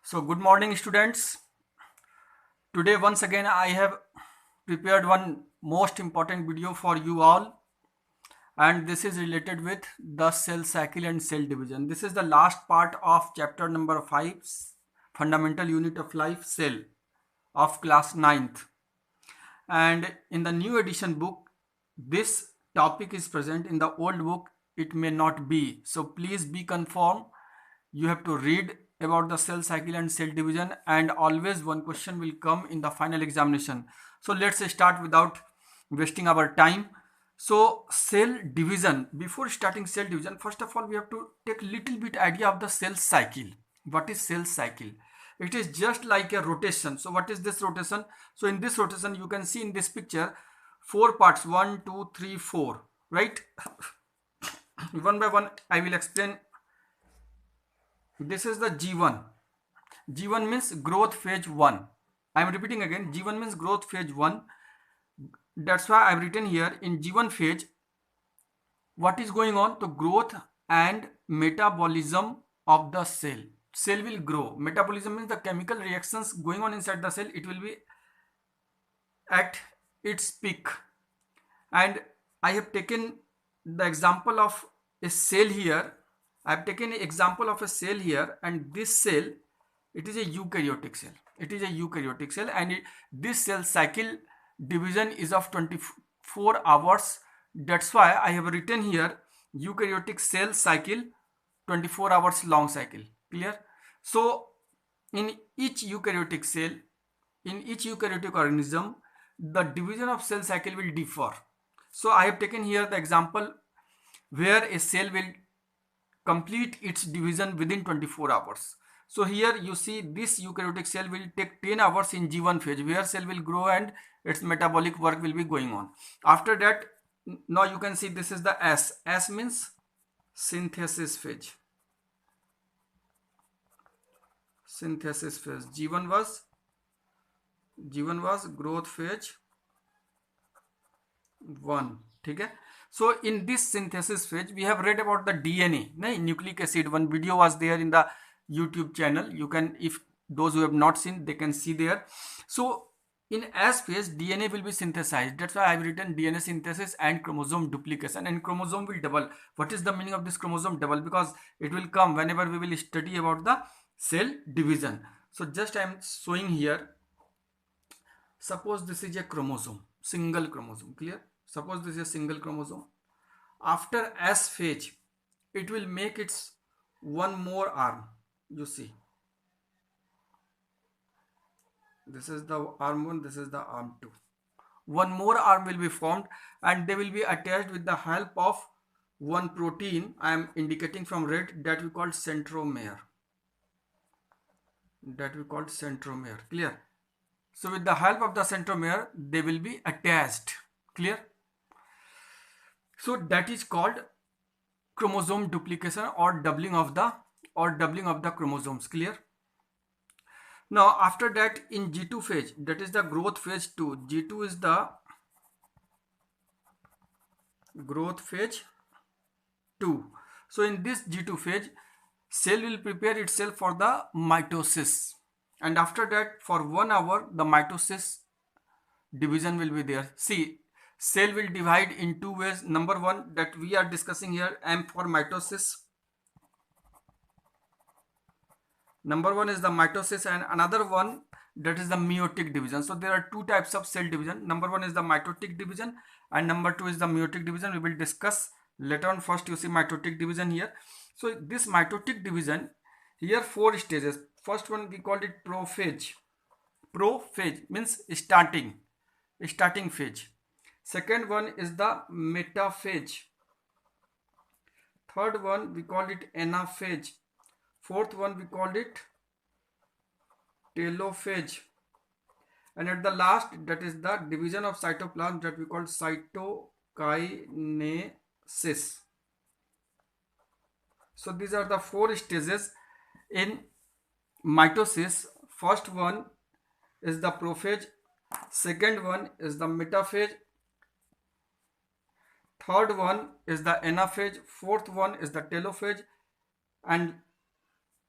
So good morning students. Today once again I have prepared one most important video for you all, and this is related with the cell cycle and cell division. This is the last part of chapter number 5, fundamental unit of life, cell, of class 9th. And in the new edition book this topic is present. In the old book it may not be, so please be confirmed. You have to read about the cell cycle and cell division, and always one question will come in the final examination. So let's start without wasting our time. So cell division, before starting cell division, first of all we have to take little bit idea of the cell cycle. What is cell cycle? It is just like a rotation. So what is this rotation? So in this rotation you can see in this picture 4 parts, 1 2 3 4, right? One by one I will explain. This is the G1. G1 means growth phase 1. I am repeating again, G1 means growth phase 1. That's why I have written here in G1 phase what is going on. The growth and metabolism of the cell. Cell will grow. Metabolism means the chemical reactions going on inside the cell. It will be at its peak. And I have taken the example of a cell here. I have taken an example of a cell here, and this cell, it is a eukaryotic cell. It is a eukaryotic cell, and this cell cycle division is of 24 hours. That's why I have written here eukaryotic cell cycle 24 hours long cycle. Clear? So in each eukaryotic cell, in each eukaryotic organism, the division of cell cycle will differ. So I have taken here the example where a cell will complete its division within 24 hours. So here you see this eukaryotic cell will take 10 hours in G1 phase, where cell will grow and its metabolic work will be going on. After that, now you can see this is the S. S means synthesis phase. Synthesis phase. G1 was growth phase 1. Okay. So in this synthesis phase we have read about the DNA, nucleic acid. One video was there in the YouTube channel. You can, if those who have not seen, they can see there. So in S phase DNA will be synthesized. That's why I've written DNA synthesis and chromosome duplication, and chromosome will double. What is the meaning of this chromosome double? Because it will come whenever we will study about the cell division. So just I am showing here. Suppose this is a chromosome, single chromosome. Clear? Suppose this is a single chromosome. After S phase, it will make its one more arm. You see, this is the arm 1, this is the arm 2. One more arm will be formed, and they will be attached with the help of one protein I am indicating from red, that we call centromere. Clear? So with the help of the centromere they will be attached. Clear? So that is called chromosome duplication, or doubling of the chromosomes. Clear? Now after that, in G2 phase, that is the growth phase 2. G2 is the growth phase 2. So in this G2 phase, cell will prepare itself for the mitosis, and after that for 1 hour the mitosis division will be there. See, cell will divide in two ways. Number one that we are discussing here, M for mitosis. Number one is the mitosis, and another one that is the meiotic division. So there are two types of cell division. Number one is the mitotic division, and number two is the meiotic division. We will discuss later on. First you see mitotic division here. So this mitotic division, here 4 stages. First one we called it prophase. Prophase means starting phase. Second one is the metaphase. Third one we called it anaphase. Fourth one we called it telophase. And at the last, that is the division of cytoplasm, that we call cytokinesis. So these are the 4 stages in mitosis. First one is the prophase, second one is the metaphase, third one is the anaphase, fourth one is the telophase, and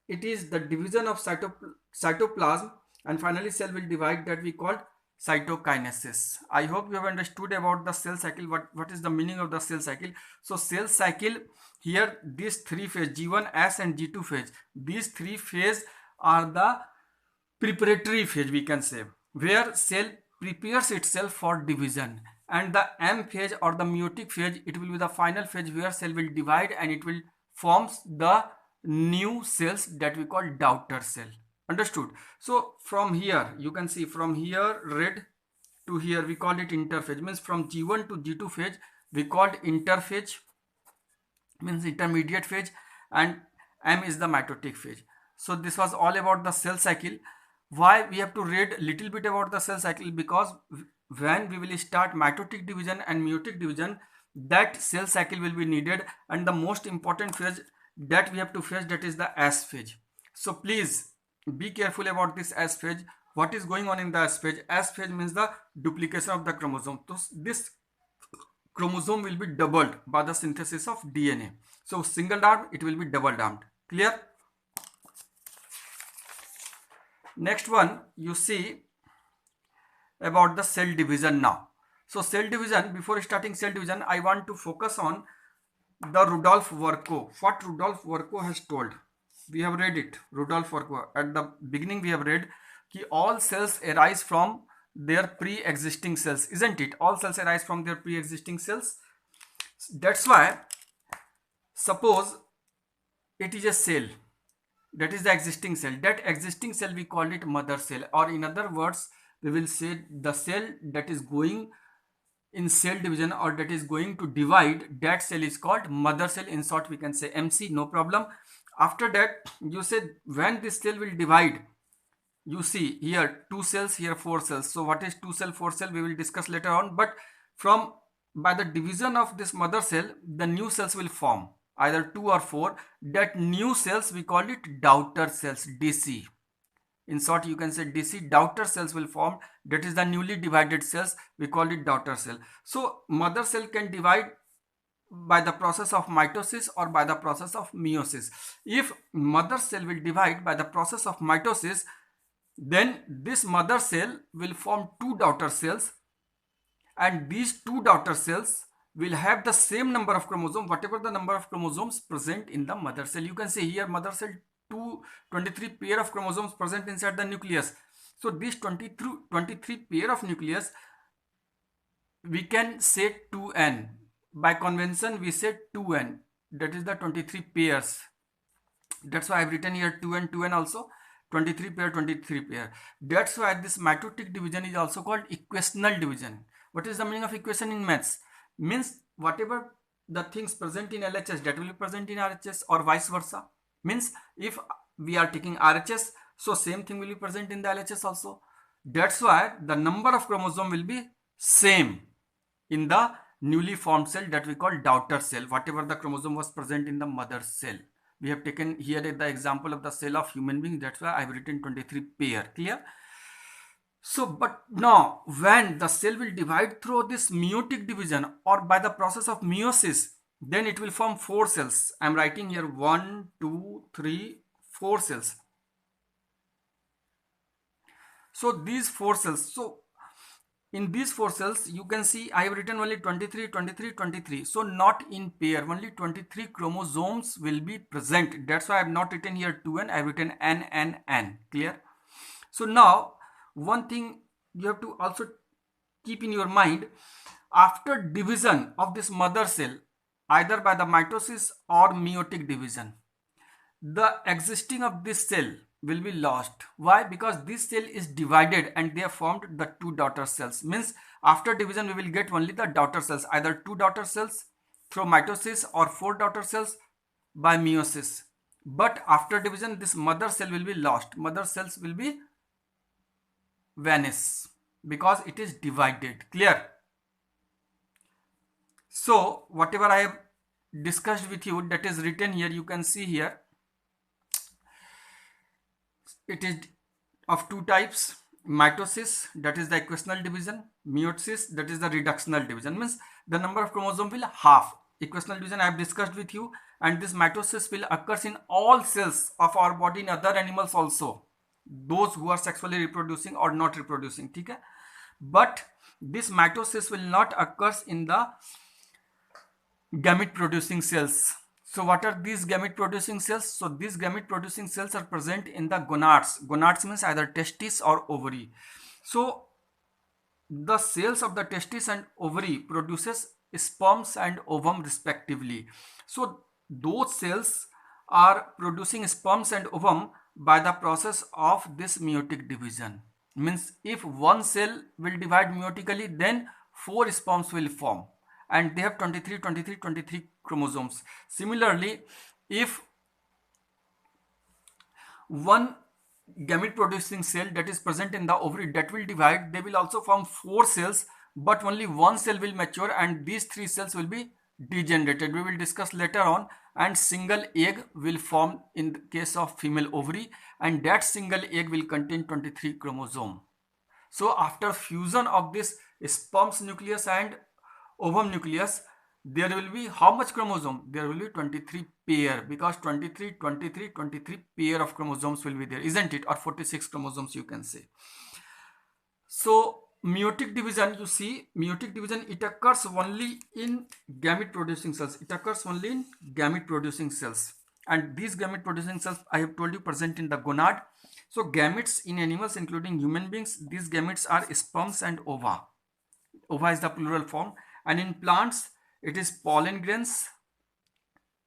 it is the division of cytoplasm, and finally cell will divide, that we called cytokinesis. I hope you have understood about the cell cycle, what is the meaning of the cell cycle. So cell cycle, here these three phase, G1, S and G2 phase, these three phase are the preparatory phase, we can say, where cell prepares itself for division, and the M phase or the meiotic phase, it will be the final phase where cell will divide and it will forms the new cells that we call daughter cell. Understood? So from here you can see, from here red to here we call it interphase, means from G1 to G2 phase we called interphase, means intermediate phase, and M is the mitotic phase. So this was all about the cell cycle. Why we have to read little bit about the cell cycle? Because when we will start mitotic division and meiotic division, that cell cycle will be needed, and the most important phase that we have to face, that is the S phase. So please be careful about this S phase. What is going on in the S phase? S phase means the duplication of the chromosome. So this chromosome will be doubled by the synthesis of DNA. So single armed, it will be double armed. Clear? Next one, you see about the cell division now. So cell division, before starting cell division, I want to focus on the Rudolf Virchow. What Rudolf Virchow has told. We have read it. Rudolf Virchow. At the beginning we have read that all cells arise from their pre-existing cells. Isn't it? All cells arise from their pre-existing cells. That's why, suppose it is a cell. That is the existing cell. That existing cell we call it mother cell, or in other words we will say the cell that is going in cell division or that is going to divide, that cell is called mother cell. In short we can say MC, no problem. After that, you said when this cell will divide, you see here 2 cells, here 4 cells. So what is 2 cell, 4 cell, we will discuss later on. But from by the division of this mother cell, the new cells will form, either 2 or 4. That new cells we call it daughter cells, DC. In short you can say DC, daughter cells will form. That is the newly divided cells, we call it daughter cell. So mother cell can divide by the process of mitosis or by the process of meiosis. If mother cell will divide by the process of mitosis, then this mother cell will form 2 daughter cells, and these 2 daughter cells will have the same number of chromosomes, whatever the number of chromosomes present in the mother cell. You can see here mother cell 23 pair of chromosomes present inside the nucleus. So this 23 pair of nucleus, we can say 2n. By convention we say 2n, that is the 23 pairs. That's why I have written here 2n, 2n also, 23 pair, 23 pair. That's why this mitotic division is also called equational division. What is the meaning of equation in maths? Means whatever the things present in LHS, that will be present in RHS, or vice versa. Means if we are taking RHS, so same thing will be present in the LHS also. That's why the number of chromosome will be same in the newly formed cell that we call daughter cell, whatever the chromosome was present in the mother cell. We have taken here the example of the cell of human being. That's why I have written 23 pair. Clear? So, but now when the cell will divide through this meiotic division or by the process of meiosis, then it will form 4 cells. I am writing here 1, 2, 3, 4 cells. So these 4 cells, so in these 4 cells you can see I have written only 23, 23, 23. So not in pair, only 23 chromosomes will be present. That's why I have not written here 2n, I have written n, n, n. Clear? So now one thing you have to also keep in your mind, after division of this mother cell, either by the mitosis or meiotic division, the existing of this cell will be lost. Why? Because this cell is divided and they have formed the 2 daughter cells. Means after division we will get only the daughter cells, either 2 daughter cells through mitosis or 4 daughter cells by meiosis. But after division this mother cell will be lost. Mother cells will be vanish because it is divided. Clear? So whatever I have discussed with you, that is written here, you can see here. It is of 2 types: mitosis, that is the equational division; meiosis, that is the reductional division. Means the number of chromosome will half. equational division I have discussed with you, and this mitosis will occurs in all cells of our body, in other animals also, those who are sexually reproducing or not reproducing, ठीक है. But this mitosis will not occurs in the gamete producing cells. So what are these gamete producing cells? So these gamete producing cells are present in the gonads. Gonads means either testis or ovary. So the cells of the testis and ovary produces sperms and ovum respectively. So those cells are producing sperms and ovum by the process of this meiotic division. Means if one cell will divide meiotically, then 4 sperms will form, and they have 23 chromosomes. Similarly, if one gamete producing cell that is present in the ovary that will divide, they will also form 4 cells, but only one cell will mature and these 3 cells will be degenerated. We will discuss later on. And single egg will form in the case of female ovary, and that single egg will contain 23 chromosome. So after fusion of this sperm's nucleus and ovum nucleus, there will be how much chromosome? There will be 23 pair, because 23 pair of chromosomes will be there, isn't it? Or 46 chromosomes you can say. So meiotic division, you see, meiotic division, it occurs only in gamete producing cells. It occurs only in gamete producing cells, and these gamete producing cells I have told you present in the gonad. So gametes in animals including human beings, these gametes are sperms and ova. Ova is the plural form. And in plants it is pollen grains.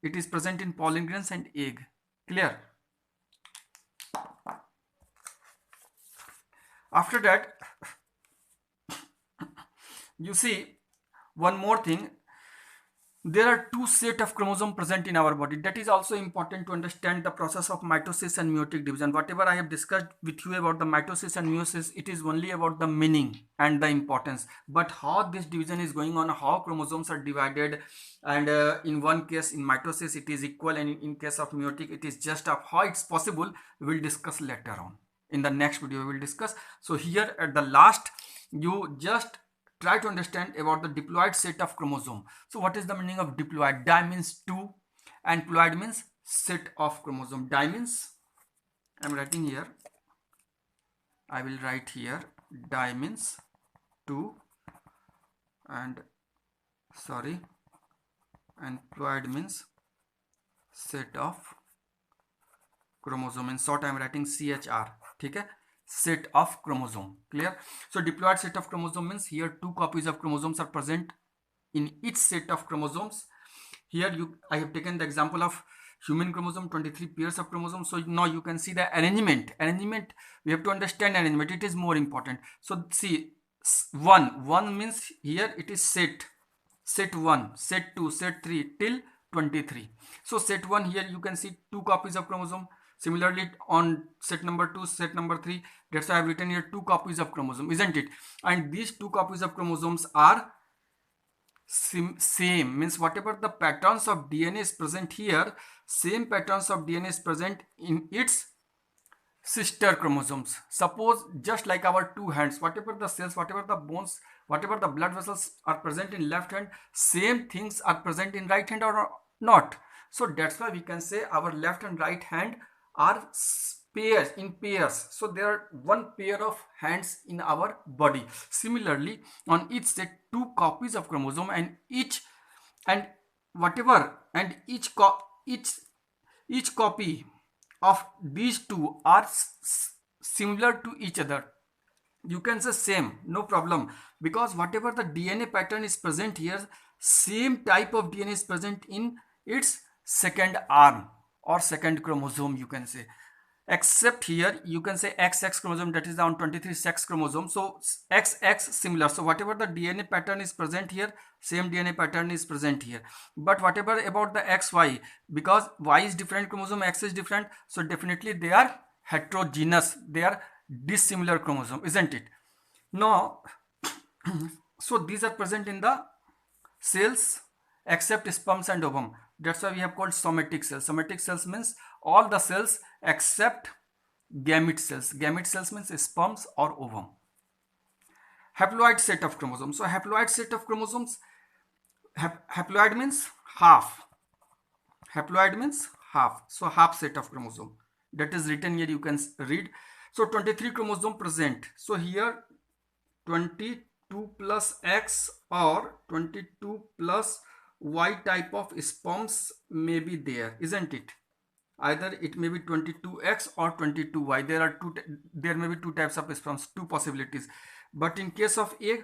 It is present in pollen grains and egg. Clear? After that, you see one more thing. There are 2 sets of chromosomes present in our body. That is also important to understand the process of mitosis and meiotic division. Whatever I have discussed with you about the mitosis and meiosis, it is only about the meaning and the importance. But how this division is going on, how chromosomes are divided, and in one case in mitosis it is equal, and in case of meiotic it is just of how it's possible, we will discuss later on. In the next video we will discuss. So here at the last, you just try to understand about the diploid set of chromosome. So what is the meaning of diploid? Di means 2 and ploid means set of chromosome. Di means, I am writing here, I will write here, di means 2 and ploid means set of chromosome. In short I am writing CHR. ठीक है, set of chromosome. Clear? So diploid set of chromosome means here 2 copies of chromosomes are present in each set of chromosomes. Here I have taken the example of human chromosome, 23 pairs of chromosomes. So now you can see the arrangement. We have to understand arrangement. It is more important. So see, 1 means here it is set 1, set 2, set 3 till 23. So set 1, here you can see 2 copies of chromosome. Similarly on set number 2, set number 3, that's why I have written here 2 copies of chromosome, isn't it? And these 2 copies of chromosomes are same, means whatever the patterns of DNA is present here, same patterns of DNA is present in its sister chromosomes. Suppose just like our 2 hands, whatever the cells, whatever the bones, whatever the blood vessels are present in left hand, same things are present in right hand or not. So that's why we can say our left and right hand are in pairs. So there are 1 pair of hands in our body. Similarly, on each set 2 copies of chromosome, and each copy of these 2 are similar to each other. You can say same, no problem, because whatever the DNA pattern is present here, same type of DNA is present in its second arm or second chromosome, you can say. Except here you can say XX chromosome, that is on 23 sex chromosome. So XX similar. So whatever the DNA pattern is present here, same DNA pattern is present here. But whatever about the XY, because Y is different chromosome, X is different, so definitely they are heterogeneous. They are dissimilar chromosome, isn't it? Now, so these are present in the cells except sperms and ovum. That's why we have called somatic cells. Somatic cells means all the cells except gamete cells. Gamete cells means sperms or ovum. Haploid set of chromosomes. So haploid set of chromosomes, haploid means half. Haploid means half. So half set of chromosome. That is written here, you can read. So 23 chromosome present. So here 22 plus X or 22 plus Y type of sperms may be there, isn't it? Either it may be 22X or 22Y. There may be two types of sperms, two possibilities. But in case of A,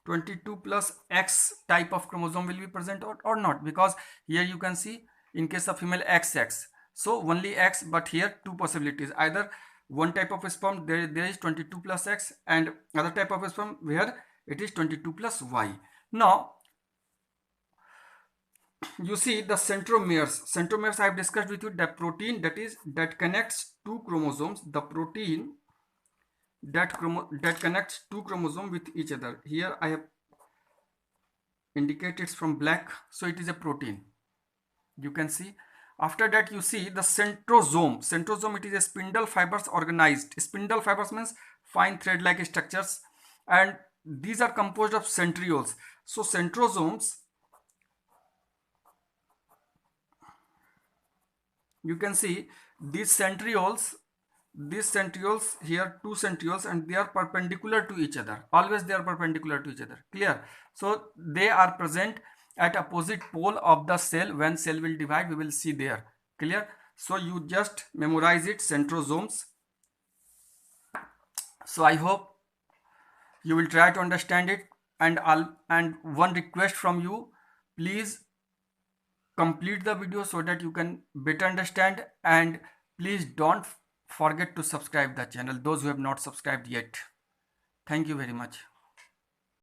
22 plus X type of chromosome will be present or not, because here you can see in case of female XX, so only X, but here two possibilities. Either one type of sperm there is 22 plus X, and other type of sperm where it is 22 plus Y. Now you see the centromeres I have discussed with you, the protein that connects two chromosomes, the protein that connects two chromosomes with each other. Here I have indicated from black, so it is a protein, you can see. After that you see the centrosome. It is a spindle fibers organized. Spindle fibers means fine thread like structures, and these are composed of centrioles. So centrosomes, you can see these centrioles here, two centrioles, and they are perpendicular to each other. Always they are perpendicular to each other. Clear? So they are present at opposite pole of the cell. When cell will divide, we will see there. Clear? So you just memorize it, centrosomes. So I hope you will try to understand it, and one request from you, please complete the video so that you can better understand, and please don't forget to subscribe the channel, those who have not subscribed yet. Thank you very much.